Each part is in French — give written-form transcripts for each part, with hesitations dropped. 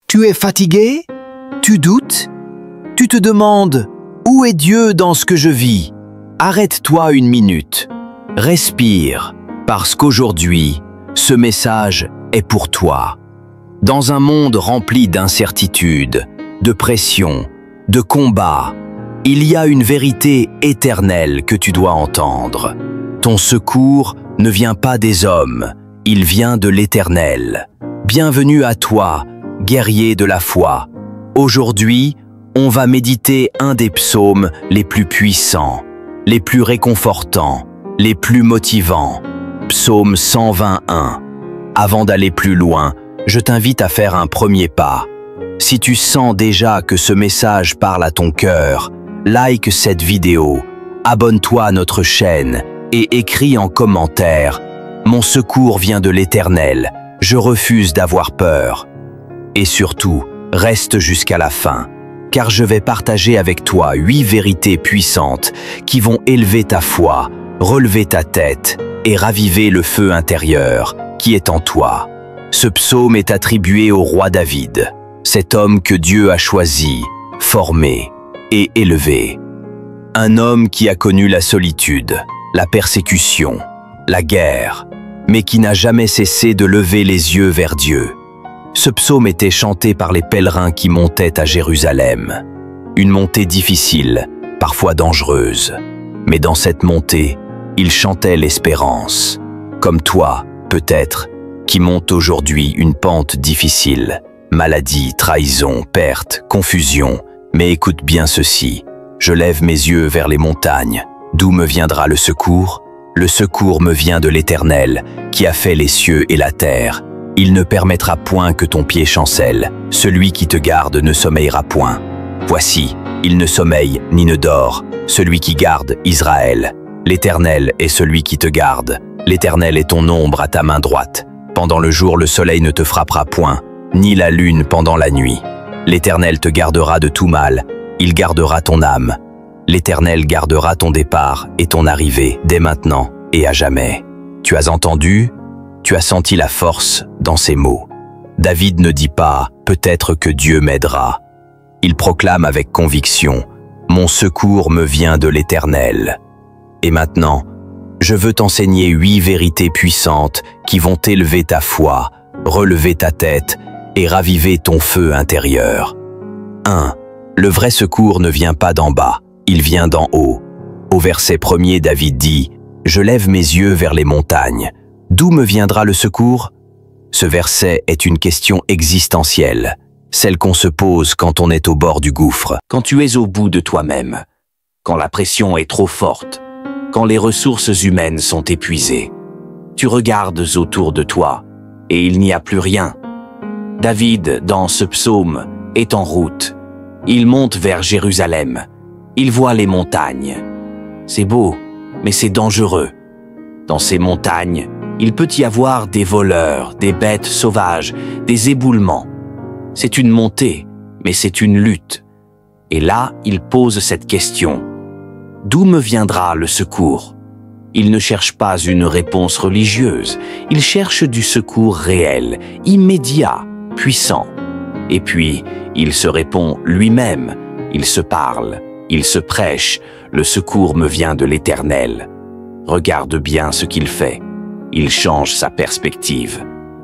Tu es fatigué? Tu doutes? Tu te demandes « Où est Dieu dans ce que je vis ?» Arrête-toi une minute. Respire, parce qu'aujourd'hui, ce message est pour toi. Dans un monde rempli d'incertitudes, de pression, de combats, il y a une vérité éternelle que tu dois entendre. Ton secours ne vient pas des hommes, il vient de l'Éternel. Bienvenue à toi, guerrier de la foi. Aujourd'hui, on va méditer un des psaumes les plus puissants, les plus réconfortants, les plus motivants. Psaume 121. Avant d'aller plus loin, je t'invite à faire un premier pas. Si tu sens déjà que ce message parle à ton cœur, like cette vidéo, abonne-toi à notre chaîne et écris en commentaire « Mon secours vient de l'Éternel, je refuse d'avoir peur ». Et surtout, reste jusqu'à la fin, car je vais partager avec toi 8 vérités puissantes qui vont élever ta foi, relever ta tête et raviver le feu intérieur qui est en toi. Ce psaume est attribué au roi David, cet homme que Dieu a choisi, formé et élevé. Un homme qui a connu la solitude, la persécution, la guerre, mais qui n'a jamais cessé de lever les yeux vers Dieu. Ce psaume était chanté par les pèlerins qui montaient à Jérusalem. Une montée difficile, parfois dangereuse. Mais dans cette montée, ils chantaient l'espérance. Comme toi, peut-être, qui monte aujourd'hui une pente difficile. Maladie, trahison, perte, confusion. Mais écoute bien ceci. Je lève mes yeux vers les montagnes. D'où me viendra le secours? Le secours me vient de l'Éternel, qui a fait les cieux et la terre. Il ne permettra point que ton pied chancelle. Celui qui te garde ne sommeillera point. Voici, il ne sommeille ni ne dort, celui qui garde Israël. L'Éternel est celui qui te garde. L'Éternel est ton ombre à ta main droite. Pendant le jour, le soleil ne te frappera point, ni la lune pendant la nuit. L'Éternel te gardera de tout mal. Il gardera ton âme. L'Éternel gardera ton départ et ton arrivée dès maintenant et à jamais. Tu as entendu? Tu as senti la force dans ces mots. David ne dit pas « peut-être que Dieu m'aidera ». Il proclame avec conviction « mon secours me vient de l'Éternel ». Et maintenant, je veux t'enseigner 8 vérités puissantes qui vont élever ta foi, relever ta tête et raviver ton feu intérieur. 1. Le vrai secours ne vient pas d'en bas, il vient d'en haut. Au verset 1er, David dit « Je lève mes yeux vers les montagnes. D'où me viendra le secours ?» Ce verset est une question existentielle, celle qu'on se pose quand on est au bord du gouffre. Quand tu es au bout de toi-même, quand la pression est trop forte, quand les ressources humaines sont épuisées, tu regardes autour de toi et il n'y a plus rien. David, dans ce psaume, est en route. Il monte vers Jérusalem. Il voit les montagnes. C'est beau, mais c'est dangereux. Dans ces montagnes, il peut y avoir des voleurs, des bêtes sauvages, des éboulements. C'est une montée, mais c'est une lutte. Et là, il pose cette question. D'où me viendra le secours? Il ne cherche pas une réponse religieuse, il cherche du secours réel, immédiat, puissant. Et puis, il se répond lui-même, il se parle, il se prêche, le secours me vient de l'Éternel. Regarde bien ce qu'il fait. Il change sa perspective.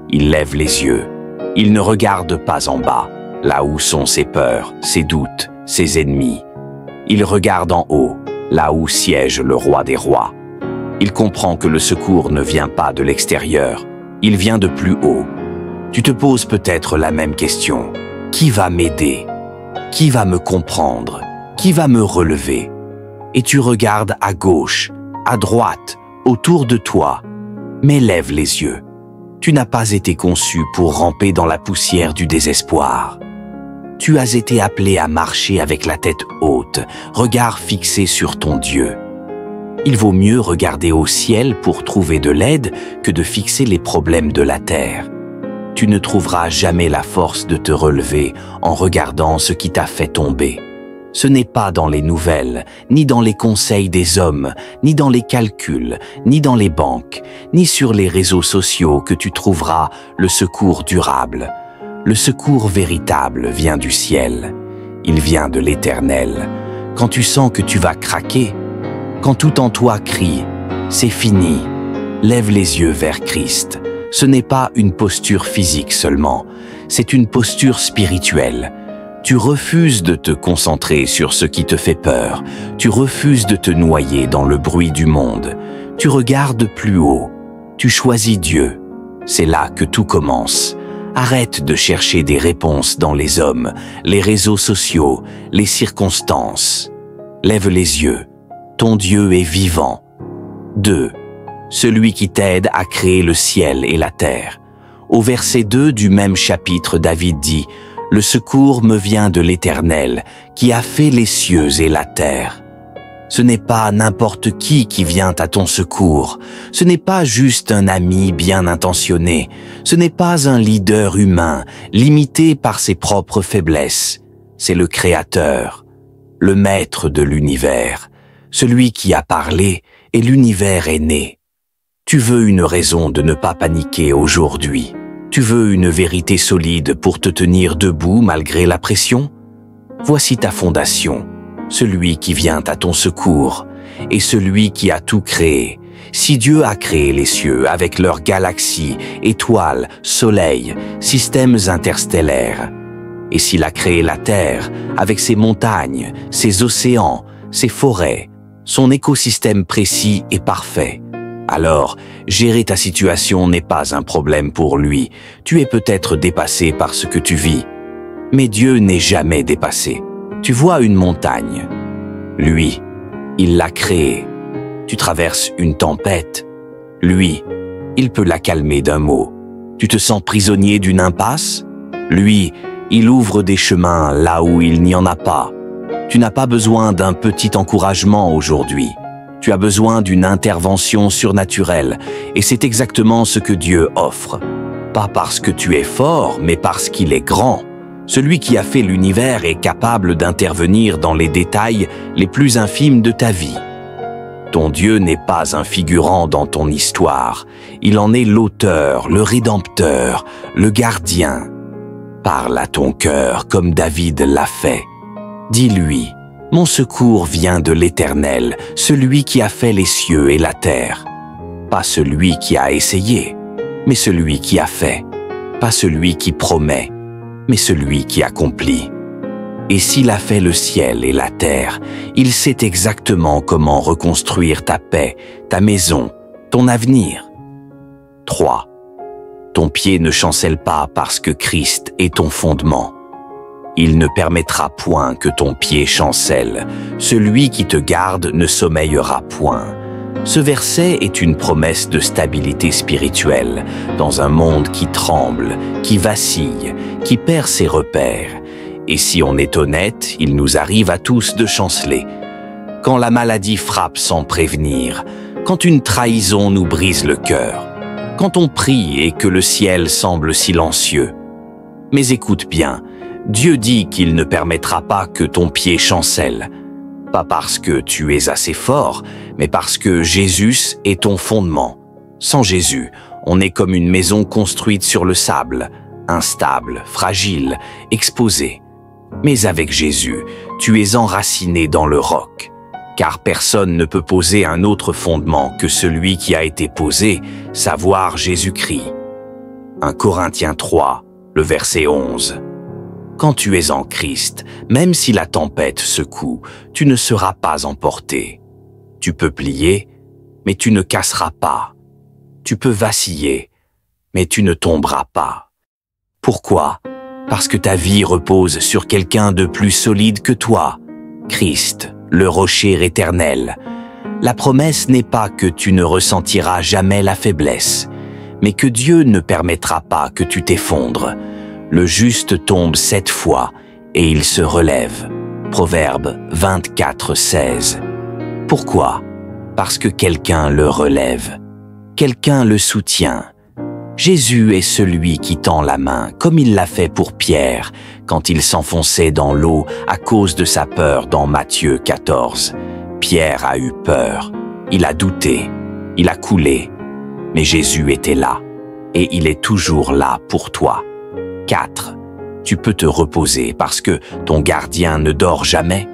Il lève les yeux. Il ne regarde pas en bas, là où sont ses peurs, ses doutes, ses ennemis. Il regarde en haut, là où siège le roi des rois. Il comprend que le secours ne vient pas de l'extérieur, il vient de plus haut. Tu te poses peut-être la même question. Qui va m'aider? Qui va me comprendre? Qui va me relever? Et tu regardes à gauche, à droite, autour de toi. Mais lève les yeux. Tu n'as pas été conçu pour ramper dans la poussière du désespoir. Tu as été appelé à marcher avec la tête haute, regard fixé sur ton Dieu. Il vaut mieux regarder au ciel pour trouver de l'aide que de fixer les problèmes de la terre. Tu ne trouveras jamais la force de te relever en regardant ce qui t'a fait tomber. Ce n'est pas dans les nouvelles, ni dans les conseils des hommes, ni dans les calculs, ni dans les banques, ni sur les réseaux sociaux que tu trouveras le secours durable. Le secours véritable vient du ciel. Il vient de l'Éternel. Quand tu sens que tu vas craquer, quand tout en toi crie « c'est fini », lève les yeux vers Christ. Ce n'est pas une posture physique seulement, c'est une posture spirituelle. Tu refuses de te concentrer sur ce qui te fait peur. Tu refuses de te noyer dans le bruit du monde. Tu regardes plus haut. Tu choisis Dieu. C'est là que tout commence. Arrête de chercher des réponses dans les hommes, les réseaux sociaux, les circonstances. Lève les yeux. Ton Dieu est vivant. 2. Celui qui t'aide à créer le ciel et la terre. Au verset 2 du même chapitre, David dit « Le secours me vient de l'Éternel, qui a fait les cieux et la terre. » Ce n'est pas n'importe qui vient à ton secours. Ce n'est pas juste un ami bien intentionné. Ce n'est pas un leader humain, limité par ses propres faiblesses. C'est le Créateur, le Maître de l'univers, celui qui a parlé et l'univers est né. Tu veux une raison de ne pas paniquer aujourd'hui. Tu veux une vérité solide pour te tenir debout malgré la pression? Voici ta fondation, celui qui vient à ton secours et celui qui a tout créé. Si Dieu a créé les cieux avec leurs galaxies, étoiles, soleils, systèmes interstellaires, et s'il a créé la Terre avec ses montagnes, ses océans, ses forêts, son écosystème précis et parfait, alors, gérer ta situation n'est pas un problème pour lui. Tu es peut-être dépassé par ce que tu vis. Mais Dieu n'est jamais dépassé. Tu vois une montagne. Lui, il l'a créée. Tu traverses une tempête. Lui, il peut la calmer d'un mot. Tu te sens prisonnier d'une impasse. Lui, il ouvre des chemins là où il n'y en a pas. Tu n'as pas besoin d'un petit encouragement aujourd'hui. Tu as besoin d'une intervention surnaturelle, et c'est exactement ce que Dieu offre. Pas parce que tu es fort, mais parce qu'il est grand. Celui qui a fait l'univers est capable d'intervenir dans les détails les plus infimes de ta vie. Ton Dieu n'est pas un figurant dans ton histoire. Il en est l'auteur, le rédempteur, le gardien. Parle à ton cœur comme David l'a fait. Dis-lui: mon secours vient de l'Éternel, celui qui a fait les cieux et la terre. Pas celui qui a essayé, mais celui qui a fait. Pas celui qui promet, mais celui qui accomplit. Et s'il a fait le ciel et la terre, il sait exactement comment reconstruire ta paix, ta maison, ton avenir. 3. Ton pied ne chancelle pas parce que Christ est ton fondement. Il ne permettra point que ton pied chancelle. Celui qui te garde ne sommeillera point. Ce verset est une promesse de stabilité spirituelle dans un monde qui tremble, qui vacille, qui perd ses repères. Et si on est honnête, il nous arrive à tous de chanceler. Quand la maladie frappe sans prévenir, quand une trahison nous brise le cœur, quand on prie et que le ciel semble silencieux. Mais écoute bien, Dieu dit qu'il ne permettra pas que ton pied chancelle. Pas parce que tu es assez fort, mais parce que Jésus est ton fondement. Sans Jésus, on est comme une maison construite sur le sable, instable, fragile, exposée. Mais avec Jésus, tu es enraciné dans le roc, car personne ne peut poser un autre fondement que celui qui a été posé, savoir Jésus-Christ. 1 Corinthiens 3, le verset 11. Quand tu es en Christ, même si la tempête secoue, tu ne seras pas emporté. Tu peux plier, mais tu ne casseras pas. Tu peux vaciller, mais tu ne tomberas pas. Pourquoi? Parce que ta vie repose sur quelqu'un de plus solide que toi, Christ, le rocher éternel. La promesse n'est pas que tu ne ressentiras jamais la faiblesse, mais que Dieu ne permettra pas que tu t'effondres. Le juste tombe 7 fois et il se relève. Proverbe 24, 16. Pourquoi? Parce que quelqu'un le relève. Quelqu'un le soutient. Jésus est celui qui tend la main, comme il l'a fait pour Pierre, quand il s'enfonçait dans l'eau à cause de sa peur dans Matthieu 14. Pierre a eu peur, il a douté, il a coulé, mais Jésus était là, et il est toujours là pour toi. 4. Tu peux te reposer parce que ton gardien ne dort jamais.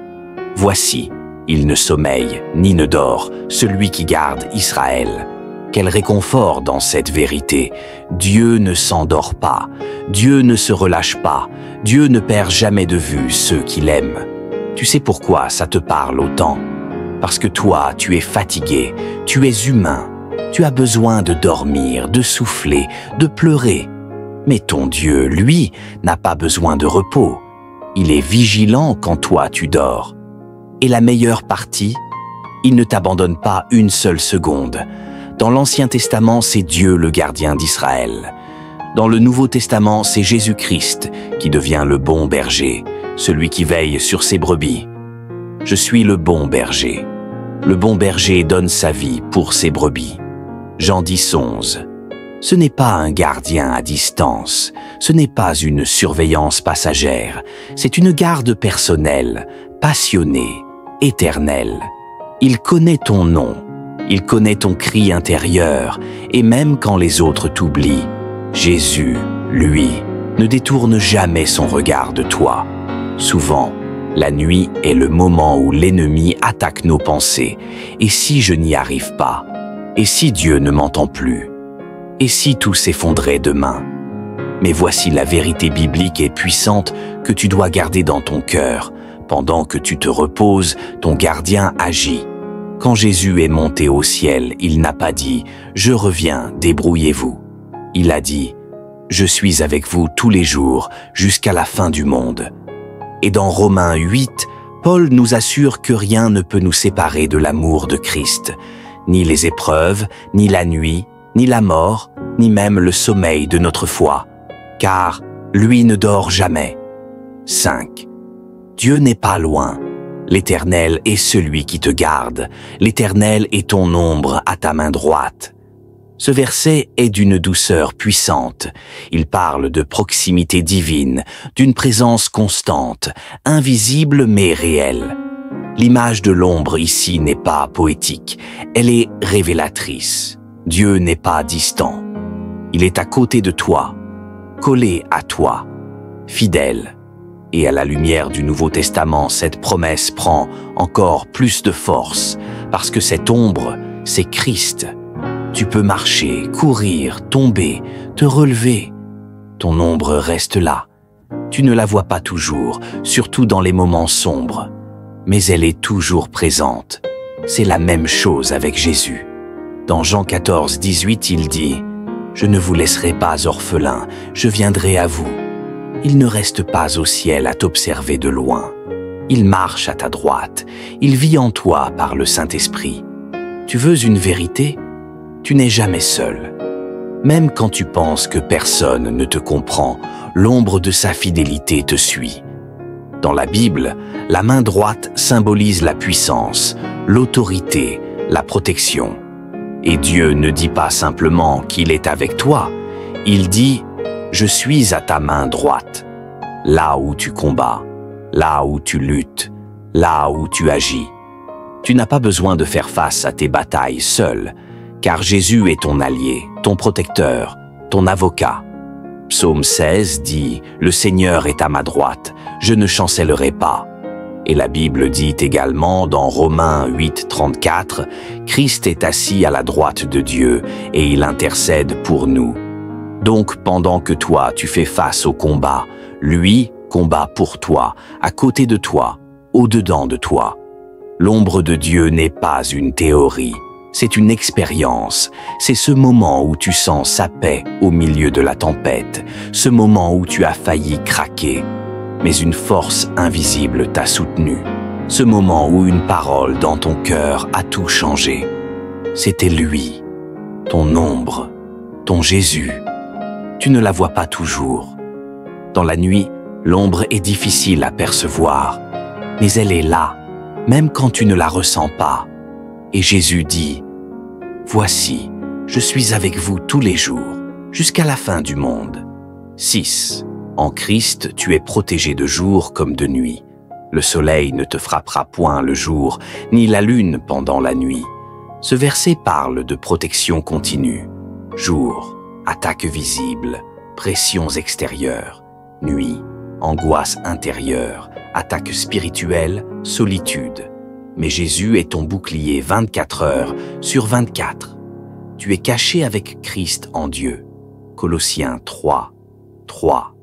Voici, il ne sommeille ni ne dort, celui qui garde Israël. Quel réconfort dans cette vérité! Dieu ne s'endort pas, Dieu ne se relâche pas, Dieu ne perd jamais de vue ceux qu'il aime. Tu sais pourquoi ça te parle autant? Parce que toi, tu es fatigué, tu es humain, tu as besoin de dormir, de souffler, de pleurer. Mais ton Dieu, lui, n'a pas besoin de repos. Il est vigilant quand toi tu dors. Et la meilleure partie, il ne t'abandonne pas une seule seconde. Dans l'Ancien Testament, c'est Dieu le gardien d'Israël. Dans le Nouveau Testament, c'est Jésus-Christ qui devient le bon berger, celui qui veille sur ses brebis. Je suis le bon berger. Le bon berger donne sa vie pour ses brebis. Jean 10, 11. Ce n'est pas un gardien à distance, ce n'est pas une surveillance passagère, c'est une garde personnelle, passionnée, éternelle. Il connaît ton nom, il connaît ton cri intérieur, et même quand les autres t'oublient, Jésus, lui, ne détourne jamais son regard de toi. Souvent, la nuit est le moment où l'ennemi attaque nos pensées. Et si je n'y arrive pas? Et si Dieu ne m'entend plus? Et si tout s'effondrait demain? Mais voici la vérité biblique et puissante que tu dois garder dans ton cœur. Pendant que tu te reposes, ton gardien agit. Quand Jésus est monté au ciel, il n'a pas dit « Je reviens, débrouillez-vous ». Il a dit « Je suis avec vous tous les jours jusqu'à la fin du monde ». Et dans Romains 8, Paul nous assure que rien ne peut nous séparer de l'amour de Christ, ni les épreuves, ni la nuit, ni la mort, ni même le sommeil de notre foi, car lui ne dort jamais. 5. Dieu n'est pas loin. L'Éternel est celui qui te garde. L'Éternel est ton ombre à ta main droite. Ce verset est d'une douceur puissante. Il parle de proximité divine, d'une présence constante, invisible mais réelle. L'image de l'ombre ici n'est pas poétique, elle est révélatrice. Dieu n'est pas distant. Il est à côté de toi, collé à toi, fidèle. Et à la lumière du Nouveau Testament, cette promesse prend encore plus de force, parce que cette ombre, c'est Christ. Tu peux marcher, courir, tomber, te relever. Ton ombre reste là. Tu ne la vois pas toujours, surtout dans les moments sombres. Mais elle est toujours présente. C'est la même chose avec Jésus. Dans Jean 14, 18, il dit « Je ne vous laisserai pas orphelin, je viendrai à vous. » Il ne reste pas au ciel à t'observer de loin. Il marche à ta droite, il vit en toi par le Saint-Esprit. Tu veux une vérité? Tu n'es jamais seul. Même quand tu penses que personne ne te comprend, l'ombre de sa fidélité te suit. Dans la Bible, la main droite symbolise la puissance, l'autorité, la protection. Et Dieu ne dit pas simplement qu'il est avec toi, il dit « Je suis à ta main droite », là où tu combats, là où tu luttes, là où tu agis. Tu n'as pas besoin de faire face à tes batailles seul, car Jésus est ton allié, ton protecteur, ton avocat. Psaume 16 dit « Le Seigneur est à ma droite, je ne chancellerai pas ». Et la Bible dit également dans Romains 8, 34 « Christ est assis à la droite de Dieu et il intercède pour nous ». Donc pendant que toi tu fais face au combat, lui combat pour toi, à côté de toi, au-dedans de toi. L'ombre de Dieu n'est pas une théorie, c'est une expérience. C'est ce moment où tu sens sa paix au milieu de la tempête, ce moment où tu as failli craquer, mais une force invisible t'a soutenu. Ce moment où une parole dans ton cœur a tout changé. C'était lui, ton ombre, ton Jésus. Tu ne la vois pas toujours. Dans la nuit, l'ombre est difficile à percevoir, mais elle est là, même quand tu ne la ressens pas. Et Jésus dit « Voici, je suis avec vous tous les jours, jusqu'à la fin du monde. » 6. En Christ, tu es protégé de jour comme de nuit. Le soleil ne te frappera point le jour, ni la lune pendant la nuit. Ce verset parle de protection continue. Jour, attaque visible, pressions extérieures. nuit, angoisse intérieure, attaque spirituelle, solitude. Mais Jésus est ton bouclier 24 heures sur 24. Tu es caché avec Christ en Dieu. Colossiens 3, 3.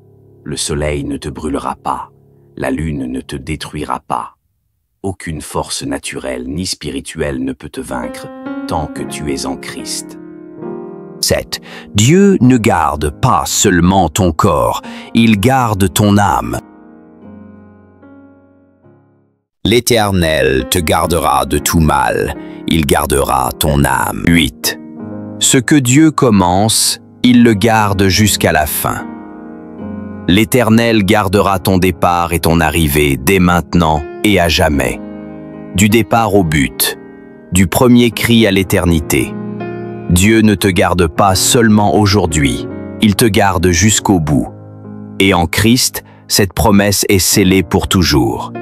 Le soleil ne te brûlera pas, la lune ne te détruira pas. Aucune force naturelle ni spirituelle ne peut te vaincre tant que tu es en Christ. 7. Dieu ne garde pas seulement ton corps, il garde ton âme. L'Éternel te gardera de tout mal, il gardera ton âme. 8. Ce que Dieu commence, il le garde jusqu'à la fin. L'Éternel gardera ton départ et ton arrivée dès maintenant et à jamais. Du départ au but, du premier cri à l'éternité. Dieu ne te garde pas seulement aujourd'hui, il te garde jusqu'au bout. Et en Christ, cette promesse est scellée pour toujours.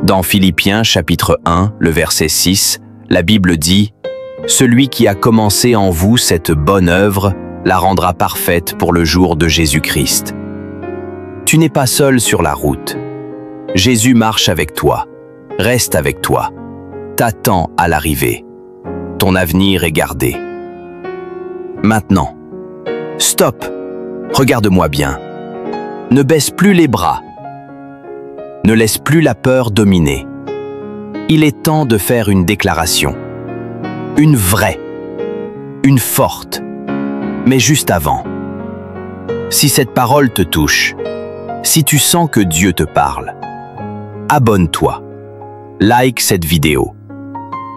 Dans Philippiens chapitre 1, le verset 6, la Bible dit « Celui qui a commencé en vous cette bonne œuvre la rendra parfaite pour le jour de Jésus-Christ. » Tu n'es pas seul sur la route. Jésus marche avec toi, reste avec toi, t'attend à l'arrivée. Ton avenir est gardé. Maintenant, stop, regarde-moi bien. Ne baisse plus les bras. Ne laisse plus la peur dominer. Il est temps de faire une déclaration. Une vraie, une forte. Mais juste avant, si cette parole te touche, si tu sens que Dieu te parle, abonne-toi, like cette vidéo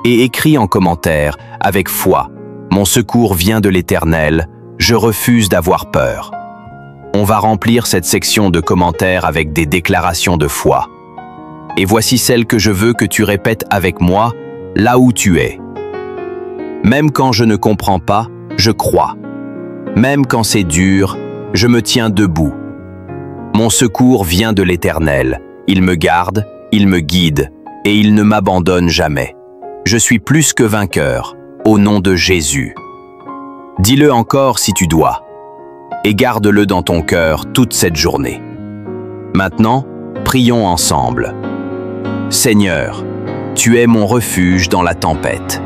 et écris en commentaire avec foi « Mon secours vient de l'Éternel, je refuse d'avoir peur ». On va remplir cette section de commentaires avec des déclarations de foi. Et voici celle que je veux que tu répètes avec moi, là où tu es. Même quand je ne comprends pas, je crois. Même quand c'est dur, je me tiens debout. Mon secours vient de l'Éternel. Il me garde, il me guide, et il ne m'abandonne jamais. Je suis plus que vainqueur, au nom de Jésus. Dis-le encore si tu dois, et garde-le dans ton cœur toute cette journée. Maintenant, prions ensemble. Seigneur, tu es mon refuge dans la tempête.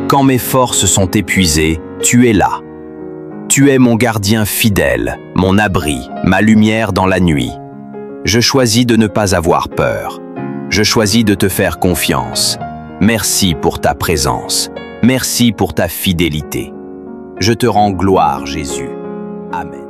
Quand mes forces sont épuisées, tu es là. Tu es mon gardien fidèle, mon abri, ma lumière dans la nuit. Je choisis de ne pas avoir peur. Je choisis de te faire confiance. Merci pour ta présence. Merci pour ta fidélité. Je te rends gloire, Jésus. Amen.